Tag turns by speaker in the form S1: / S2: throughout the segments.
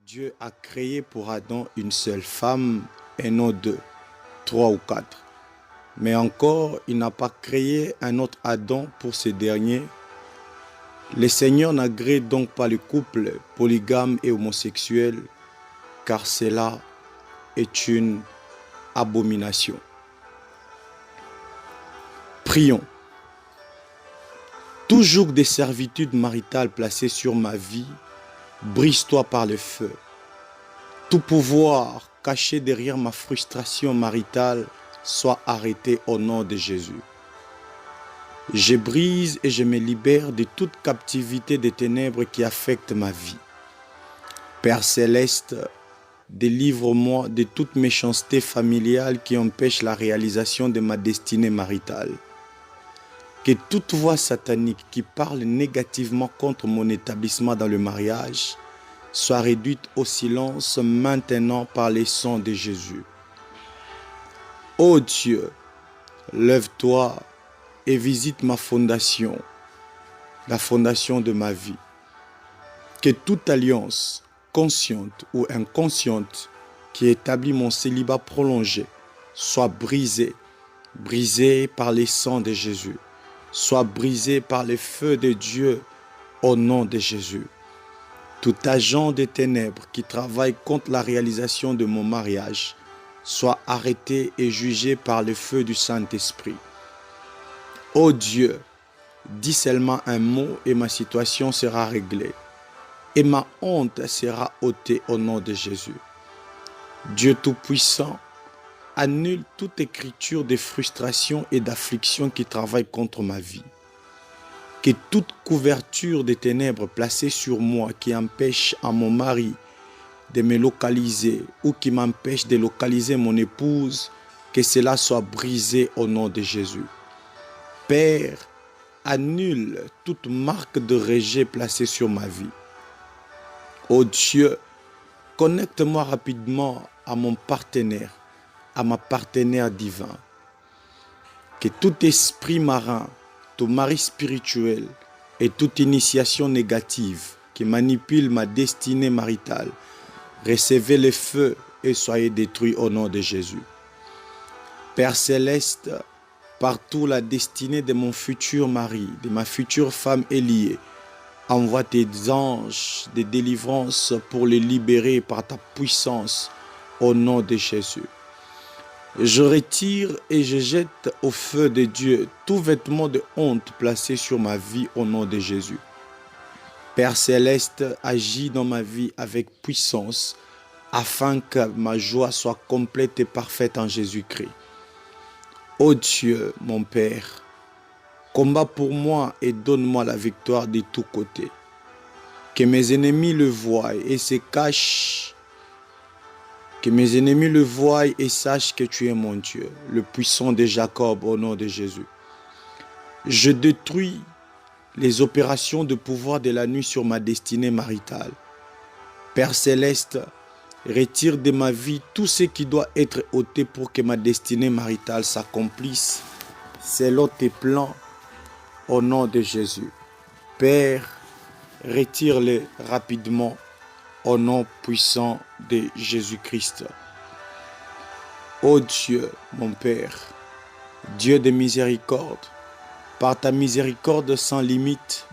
S1: Dieu a créé pour Adam une seule femme et non deux, trois ou quatre. Mais encore, il n'a pas créé un autre Adam pour ce dernier. Le Seigneur n'agrée donc pas le couple polygame et homosexuel, car cela est une abomination. Prions. Tout joug de servitude maritale placé sur ma vie, brise-toi par le feu. Tout pouvoir caché derrière ma frustration maritale soit arrêté au nom de Jésus. Je brise et je me libère de toute captivité des ténèbres qui affectent ma vie. Père céleste, délivre-moi de toute méchanceté familiale qui empêche la réalisation de ma destinée maritale. Que toute voix satanique qui parle négativement contre mon établissement dans le mariage soit réduite au silence maintenant par les sons de Jésus. Ô Dieu, lève-toi et visite ma fondation, la fondation de ma vie. Que toute alliance, consciente ou inconsciente, qui établit mon célibat prolongé, soit brisée, brisée par les sangs de Jésus, soit brisée par le feu de Dieu au nom de Jésus. Tout agent des ténèbres qui travaille contre la réalisation de mon mariage soit arrêté et jugé par le feu du Saint-Esprit. Ô Dieu, dis seulement un mot et ma situation sera réglée et ma honte sera ôtée au nom de Jésus. Dieu Tout-Puissant, annule toute écriture de frustration et d'affliction qui travaille contre ma vie. Que toute couverture des ténèbres placée sur moi qui empêche à mon mari de me localiser ou qui m'empêche de localiser mon épouse, que cela soit brisé au nom de Jésus. Père, annule toute marque de rejet placée sur ma vie. Ô Dieu, connecte-moi rapidement à mon partenaire, à ma partenaire divin. Que tout esprit marin, tout mari spirituel et toute initiation négative qui manipule ma destinée maritale, recevez le feu et soyez détruits au nom de Jésus. Père céleste, partout la destinée de mon futur mari, de ma future femme est liée. Envoie tes anges de délivrance pour les libérer par ta puissance au nom de Jésus. Je retire et je jette au feu de Dieu tout vêtement de honte placé sur ma vie au nom de Jésus. Père céleste, agis dans ma vie avec puissance afin que ma joie soit complète et parfaite en Jésus-Christ. Ô Dieu, mon Père, combat pour moi et donne-moi la victoire de tous côtés. Que mes ennemis le voient et se cachent. Que mes ennemis le voient et sachent que tu es mon Dieu, le puissant de Jacob au nom de Jésus. Je détruis les opérations de pouvoir de la nuit sur ma destinée maritale. Père céleste, retire de ma vie tout ce qui doit être ôté pour que ma destinée maritale s'accomplisse selon tes plans au nom de Jésus. Père, retire-les rapidement au nom puissant de Jésus-Christ. Ô Dieu, mon Père, Dieu de miséricorde, par ta miséricorde sans limite,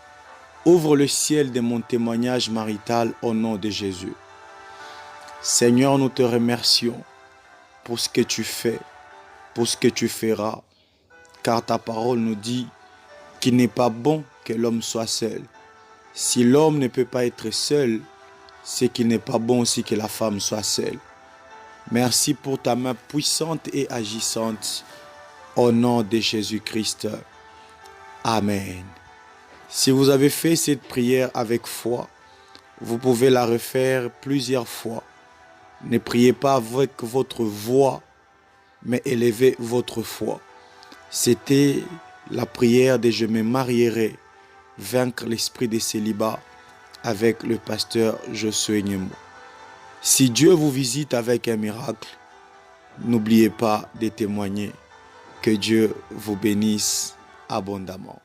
S1: ouvre le ciel de mon témoignage marital au nom de Jésus. Seigneur, nous te remercions pour ce que tu fais, pour ce que tu feras, car ta parole nous dit qu'il n'est pas bon que l'homme soit seul. Si l'homme ne peut pas être seul, c'est qu'il n'est pas bon aussi que la femme soit seule. Merci pour ta main puissante et agissante. Au nom de Jésus-Christ. Amen. Si vous avez fait cette prière avec foi, vous pouvez la refaire plusieurs fois. Ne priez pas avec votre voix, mais élevez votre foi. C'était la prière de Je me marierai, vaincre l'esprit de célibat, avec le pasteur Josué Nyembo. Si Dieu vous visite avec un miracle, n'oubliez pas de témoigner. Que Dieu vous bénisse abondamment.